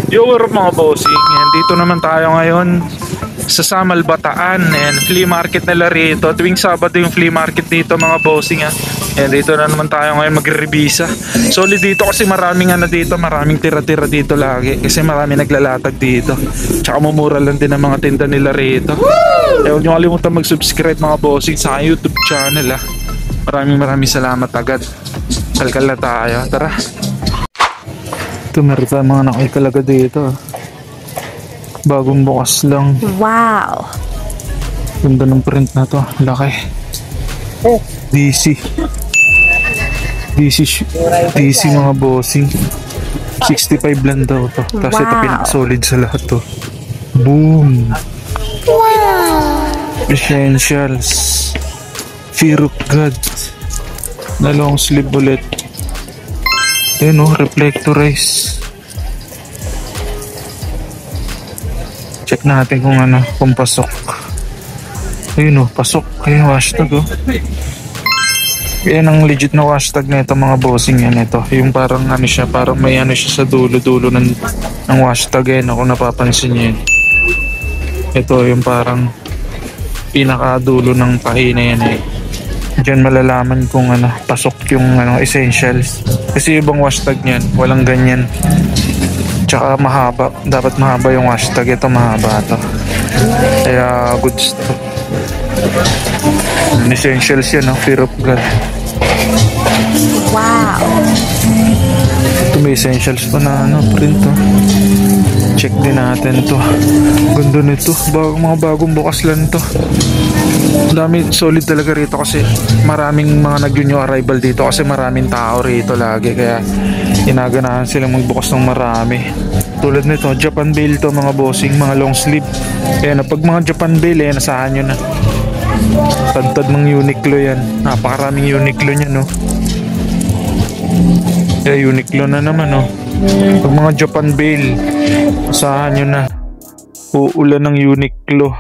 Yo, what up mga bossing? And dito naman tayo ngayon sa Samal, Bataan. And flea market nila rito. Tuwing Sabado yung flea market dito mga bossing ha. And dito na naman tayo ngayon magre-revisa. Solid dito kasi maraming dito, maraming tira-tira dito lagi. Kasi maraming naglalatag dito. Tsaka mumura lang din ang mga tinda nila rito. Eh, huwag nyo kalimutan mag-subscribe mga bossing sa YouTube channel ha. Maraming salamat agad. Kalkal na tayo. Tara. Ito meron tayo mga nakikalaga dito. Bagong bukas lang. Wow! Ganda ng print na to. Laki. DC mga bossing. 65 lang daw to. Tapos ito pinaka-solid sa lahat to. Boom! Wow! Essentials. Fear of God. Na long sleeve ulit. Ayan o, reflectorize. Check natin kung pasok. Ayun o, pasok. Ayun, hashtag o. Yan ang legit na hashtag na ito mga bossing yan ito. Yung parang siya, parang may siya sa dulo ng hashtag yan. Kung napapansin nyo yun. Ito yung parang pinakadulo ng pahina yan eh. Diyan malalaman kung pasok yung essentials. Kasi ibang hashtag niyan, walang ganyan. Tsaka mahaba, dapat mahaba yung hashtag. Ito mahaba to. Kaya goods to. Essentials yan, Fear of God. Wow! Ito may essentials pa na print to. Check din natin to. Ganda nito. Mga bagong bukas lang to. Dami, solid talaga rito kasi maraming mga nag-new arrival dito kasi maraming tao rito lagi. Kaya inaganahan silang magbukas ng marami. Tulad nito, Japan Bale to mga bossing, mga long sleeve. Kaya pag mga Japan Bale, nasahan nyo na. Tantad ng Uniqlo yan. Napakaraming Uniqlo niya, no? Kaya Uniqlo na naman, no? Pag mga Japan Bale, nasahan nyo na. Uulan ng Uniqlo.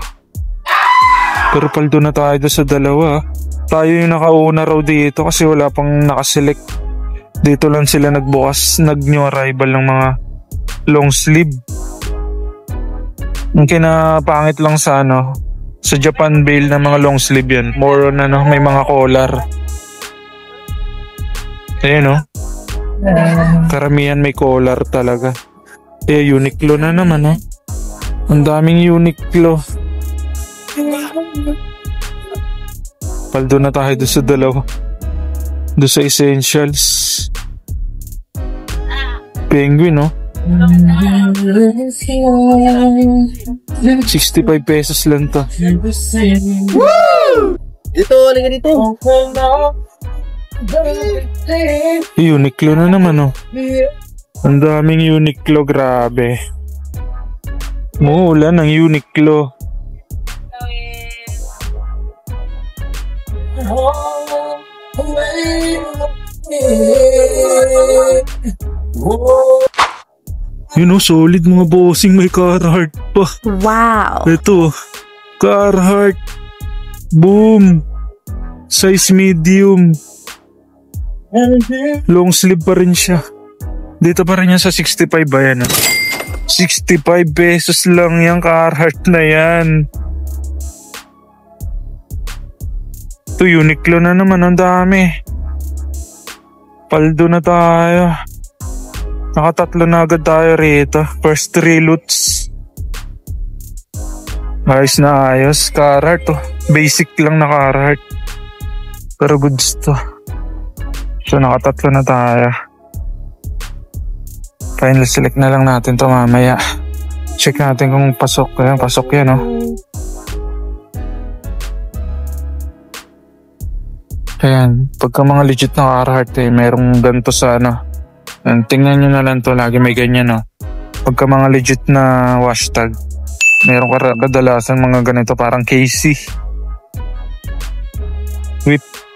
Pero paldo na tayo sa dalawa. Tayo yung nakauna raw dito kasi wala pang nakaselect. Dito lang sila nagbukas, nag-new arrival ng mga long sleeve. Yung kinapangit lang sa sa Japan Bale na mga long sleeve yan. More on may mga collar. Ayun karamihan may collar talaga. Uniqlo na naman Ang daming Uniqlo. Paldo na tayo doon sa dalawa. Doon sa essentials. Penguin 65 pesos lang to. Woo! Dito, halika dito. Uniqlo na naman Ang daming Uniqlo, grabe. Muulan ng Uniqlo. Solid mga bossing, may Carhartt pa. Wow! Ito, Carhartt. Boom! Size medium. Long sleeve pa rin siya. Dito pa rin yan sa 65 ba yan 65 pesos lang yung Carhartt na yan. Ito Uniqlo na naman, ang dami. Paldo na tayo. Nakatatlo na agad tayo rito. First 3 loots. Ayos na ayos. Carhartt Basic lang na Carhartt. Pero goods to. So nakatatlo na tayo. Final select na lang natin to mamaya. Check natin kung pasok. Pasok yan Ayan. Pagka mga legit na Carhartt merong ganito sa tingnan nyo na lang to, lagi may ganyan Pagka mga legit na hashtag, meron kadalasan mga ganito parang Casey.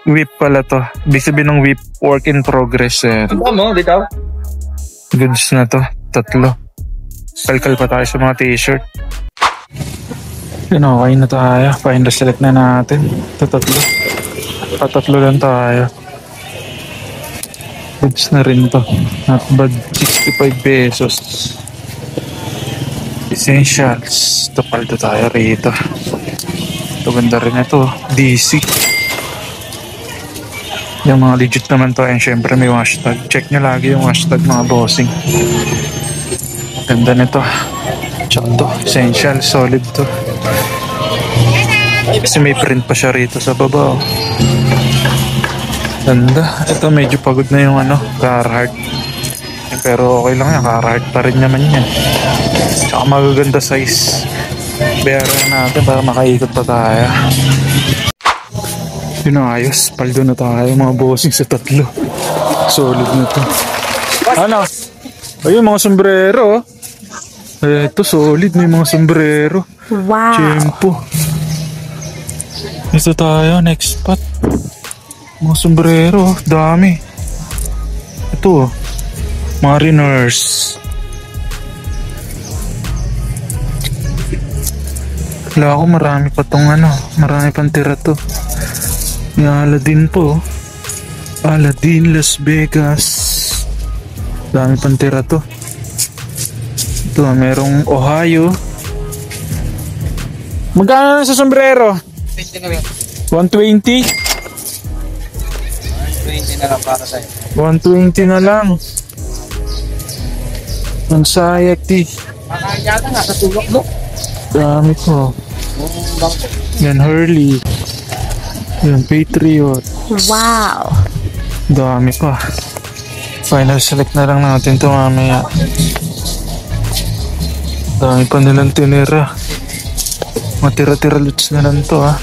Whip pala to. Ibig sabihin ng whip, work in progress. Dito. Goods na to, 3. Kalkal pa tayo sa mga t-shirt. Okay na tayo. Find the select na natin. Ito 3. Patatlo lang tayo. Goods na rin to. Not bad. 65 pesos. Essentials. Ito paldo tayo rito. Ito ganda rin ito. DC. Yung mga legit naman to. And syempre may hashtag. Check nyo lagi yung hashtag mga bossing. Ganda nito. Tsaka to. Essential. Solid to. Kasi may print pa siya rito sa baba. Oh. Ganda. Ito medyo pagod na yung Carhartt. Pero okay lang yan. Carhartt pa rin naman yan. Tsaka magaganda size. Bayaran natin para makaikot pa tayo. Yun ang ayos. Paldo na tayo mga bossing sa tatlo. Solid na to. Ano? Ayun mga sombrero. Ito solid. May mga sombrero. Wow. Tiyempo. Ito tayo. Next spot. Mga sombrero, dami. Ito, Mariners. Kala ko marami pa tong marami pang tira to. May Aladdin po. Aladdin, Las Vegas. Dami pang tira to. Ito, merong Ohio. Magkano na sa sombrero? 120? 20 na lang para sa'yo. 120 na lang. Ang sayak di. Makakayata nga sa tulok mo. Dami ko. Yan Hurley. Yan Patriot. Wow. Dami pa. Final select na lang natin to mamaya. Dami pa nilang tinira. Matira-tira luts na lang to ha.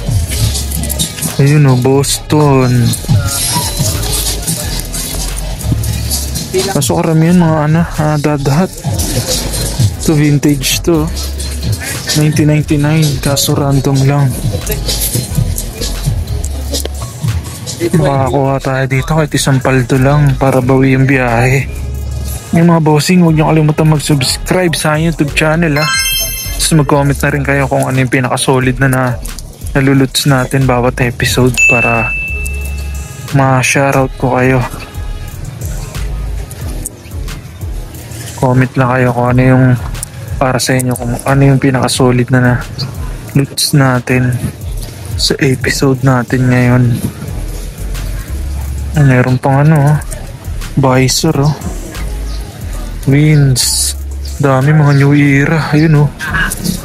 Ayun o, Boston. Kaso karamihan mga dadahat. Ito vintage to. 1999. Kaso random lang. Makakakuha tayo dito kahit isang paldo lang para bawi yung biyahe. Yung mga bossing, huwag nyo kalimutan mag-subscribe sa YouTube channel ha. Tapos mag-comment na rin kayo kung ano yung pinaka-solid na naluluts natin bawat episode para ma-shoutout ko kayo. Comment lang kayo kung ano yung para sa inyo, kung ano yung pinaka-solid na loots natin sa episode natin ngayon. Meron pang visor Wins. Dami mga New Era. Ayun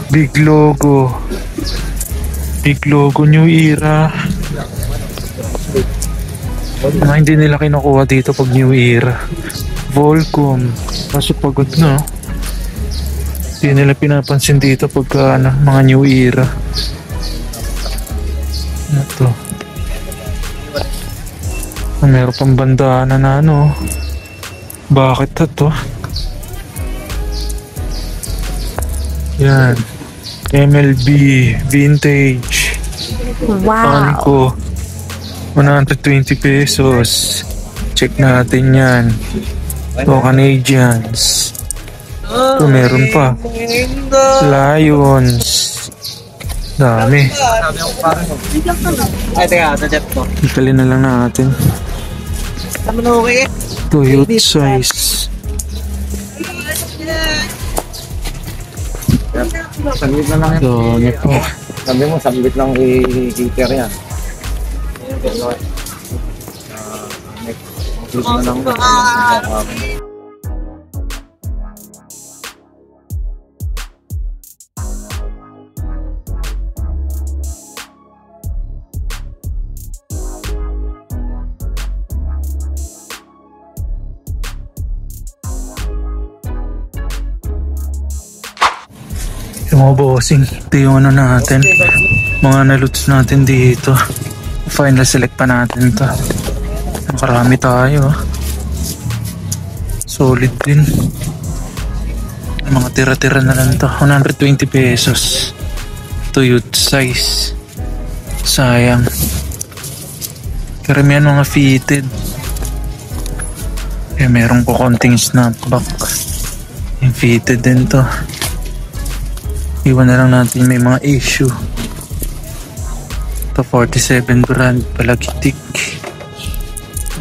big logo. Big logo New Era. Hindi nila kinukuha dito pag New Era. Volcom. Kaso pagod na. Hindi nila pinapansin dito pagka mga New Era. Ito. Meron pang bandana na Bakit ito? Yan. MLB Vintage. Wow. Ko 120 pesos. Check natin yan. Ito Canadians. Ito meron pa. Lions. Dami. Ay, teka, sa chat ko. Ikalin na lang natin. Tama na okay. Ito youth size. Sambit na lang yan. Dami pa. Sabi mo, sambit lang i-heater yan. Next na lang. Yung mga bossing, ito yung natin, mga naluts natin dito. Final select pa natin ito. Makarami tayo. Solid din. Mga tira-tira na lang ito. 120 pesos. Ito youth size. Sayang. Karamihan mga fitted. Meron ko konting snapback. Yung fitted din to. Iwan na lang natin may mga issue. Ito 47 brand palagitik.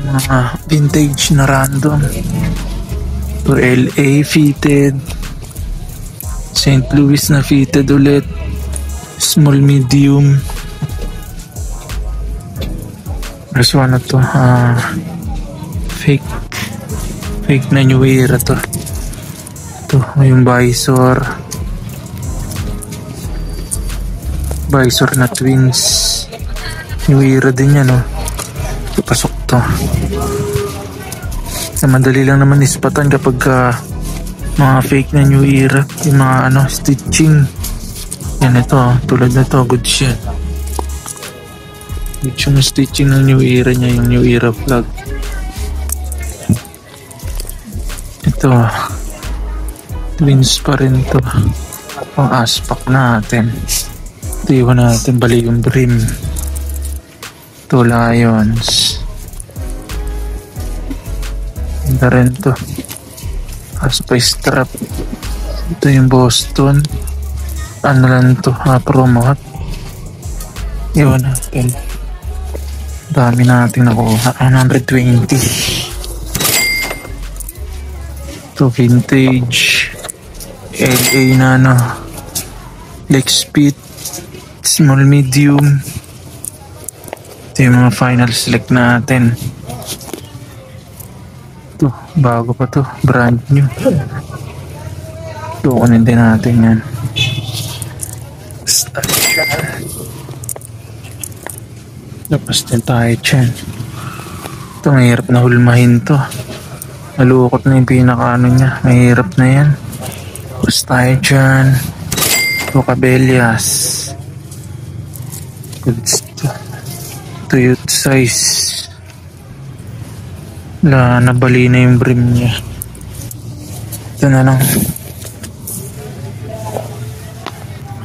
Mga vintage na random. To LA fitted. St. Louis na fitted ulit. Small medium. There's one na to. Fake na New Era to. Ito yung Visor na twins. New Era din yan, oh. Ito, pasok to. Madali lang naman ispatan kapag mga fake na New Era, yung mga stitching. Yan, ito, tulad na to, good shit. Good yung stitching ng New Era niya, yung New Era flag. Ito, twins pa rin to. Pang aspak natin. Ito, iwan natin, bali yung brim. Ito, Lions. Ganda rin to. Kaso pa strap. Ito yung Boston. Ano lang to, promo hat. Iwan natin. Dami nating nakuha. 120. Ito, vintage. LA na Lex Pit. Small medium. Ito yung mga final select natin. Ito, bago pa to. Brand new. Ito, kunin din natin yan. Tapos din tayo dyan. Ito, mahirap na hulmahin to. Nalukot na yung pinaka niya. Mahirap na yan. Tapos tayo dyan. Ito, Cabellas. Ito youth size. Nabali na yung brim niya. Ito na lang.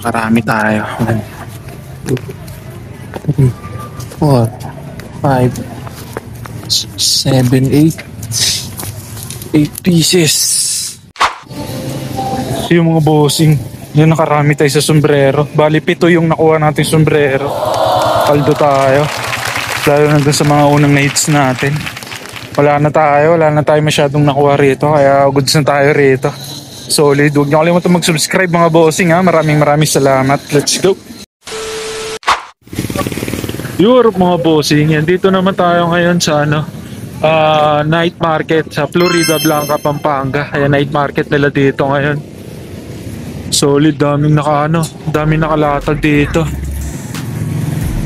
Marami tayo. 1, 2, 4, 5, 7, 8 pieces. So yung mga bossing, yun, nakarami tayo sa sombrero. Bali 7 yung nakuha natin sombrero. Paldo tayo. Lalo na dun sa mga unang nights natin. Wala na tayo masyadong nakuha rito. Kaya goods na tayo rito. Solid. Huwag niyo kalimutan mag-subscribe mga bossing, ha. Maraming salamat. Let's go. Europe mga bossing. Yan, dito naman tayo ngayon sa night market sa Florida Blanca, Pampanga. Ayan, night market nila dito ngayon. Solid, daming nakalatag dito.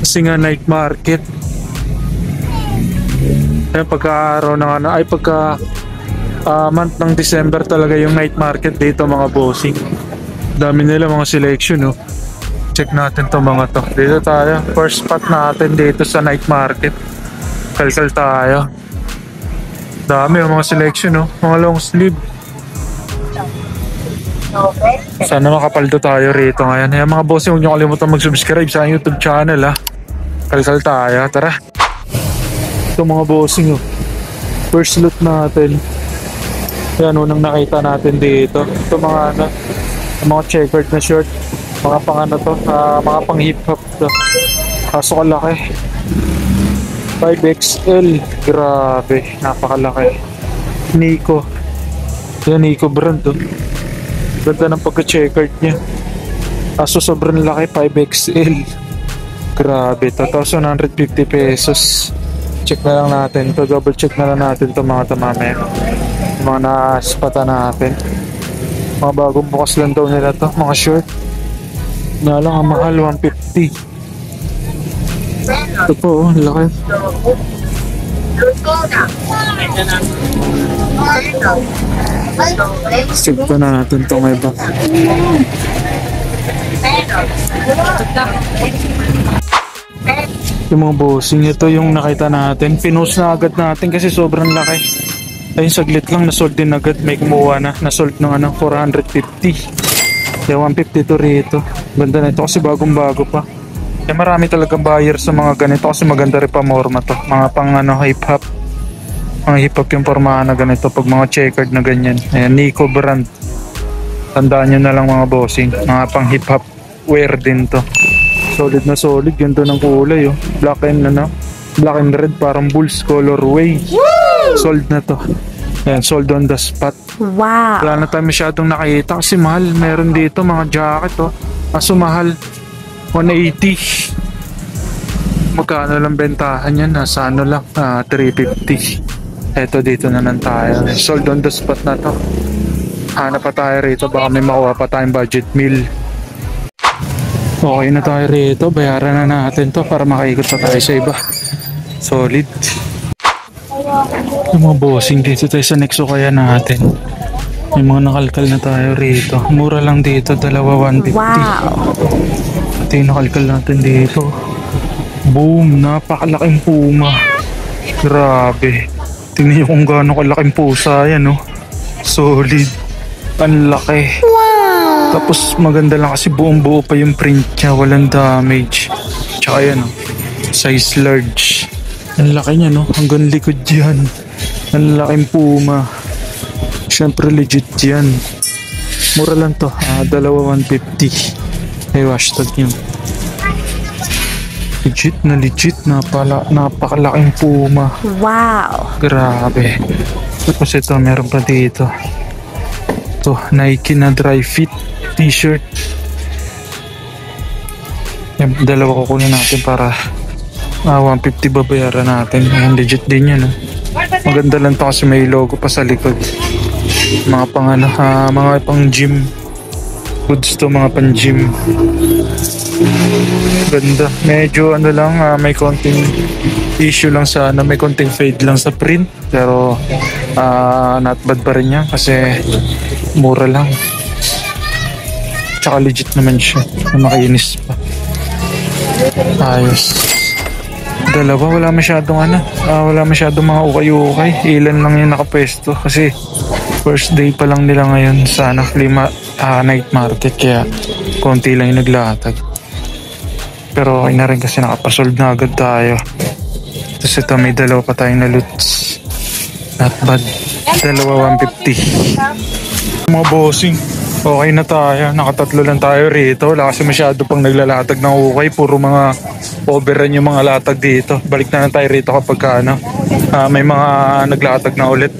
Kasi nga night market. Ayan, pagka-araw ng pagka month ng December talaga yung night market dito mga bossing. Dami nila mga selection, no. Check natin to mga to. Dito tayo. First spot natin dito sa night market. Kalkal tayo. Dami yung mga selection, no. Mga long sleeve. Sana makapaldo tayo rito ngayon. Ayan mga bossing, huwag niyo kalimutan mag-subscribe sa YouTube channel, ha. Kalkal tayo. Tara. Ito mga bossing, oh. First loot natin. Yan, unang nakita natin dito. Ito mga mga checkered na short. Mga pang mga pang hip hop to. Kaso kalaki. 5XL. Grabe, napakalaki. Nico. Yan, Nico brand to. Ganda ng pagka-checkered niya. Kaso sobrang laki, 5XL. Grabe, 2,150 pesos. Check na lang natin to. Double check na lang natin to mga tamame. Mga naspata natin. Mga bagong bukas lang daw nila to. Mga short. Na lang ang mahal, 150. Ito po, laki. Sigpa na natin itong iba. Yung mga bossing, ito yung nakita natin. Pinost na agad natin kasi sobrang laki. Ayun, saglit lang, nasold din agad. May kumuha na. Nasold ng 450. Kaya 150 to rito. Ganda na ito kasi bagong-bago pa. Kaya marami talagang buyer sa mga ganito kasi maganda rin pa morma to. Mga pang hip-hop. Mga hip-hop yung formahan na ganito pag mga checkered na ganyan. Ayan, Nico brand. Tandaan nyo na lang mga bossing. Mga pang hip-hop wear din to. Solid na solid. Ganda ng kulay, oh. Black and Black and red, parang Bulls colorway. Sold na to. Ayan, sold on the spot. Wow. Wala na tayo masyadong nakita kasi mahal. Meron dito mga jacket, oh. Kaso mahal. 180. Magkano lang bentahan yan? Nasa ano lang? 350. Eto, dito na lang tayo. Sold on the spot na to. Hanap pa tayo rito. Baka may makuha pa tayong budget meal. Okay na tayo rito. Bayaran na natin to para makaikot pa tayo sa iba. Solid. Yung mga bossing dito tayo sa Nexo kaya natin. May mga nakalkal na tayo rito. Mura lang dito. Dalawa 150. Wow. Ito yung nakalkal natin dito. Boom. Napakalaking puma. Grabe. Tingnan nyo kung gaano kalaking pusa yan, no? Solid. Ang laki. Wow. Tapos maganda lang kasi buong buo pa yung print niya. Walang damage. Tsaka yan, no? Size large. Ang laki niya, no? Hanggang likod yan. Ang laking puma. Siyempre legit yan. Mura lang to. Dalawa 150. May hashtag yun. Legit na legit. Napakalaking puma. Wow. Grabe. Tapos ito, meron pa dito. Ito, Nike na dry fit t-shirt. Yan, dalawa kukunin natin para 150 babayaran natin. Ayan, legit din yan. Maganda lang to kasi may logo pa sa likod. Mga pang ano, mga pang gym goods to, mga pang gym. Ganda. Medyo ano lang, may konting issue lang sa ano, may konting fade lang sa print. Pero not bad pa rin yan kasi mura lang. Tsaka legit naman siya. Makinis pa. Ayos. Dalawa, wala masyadong ano, wala masyadong mga ukay-ukay. Ilan lang yung nakapwesto kasi first day pa lang nila ngayon sa night market, kaya konti lang yung naglatag. Pero okay na rin kasi nakapasold na agad tayo. Tapos ito, may dalawa pa tayong na-loots. Not bad. Dalawa 150. Mga bossing, okay na tayo. Nakatatlo lang tayo rito. Wala kasi masyado pang naglalatag ng ukay. Puro mga overrun yung mga latag dito. Balik na lang tayo rito kapag may mga naglatag na ulit.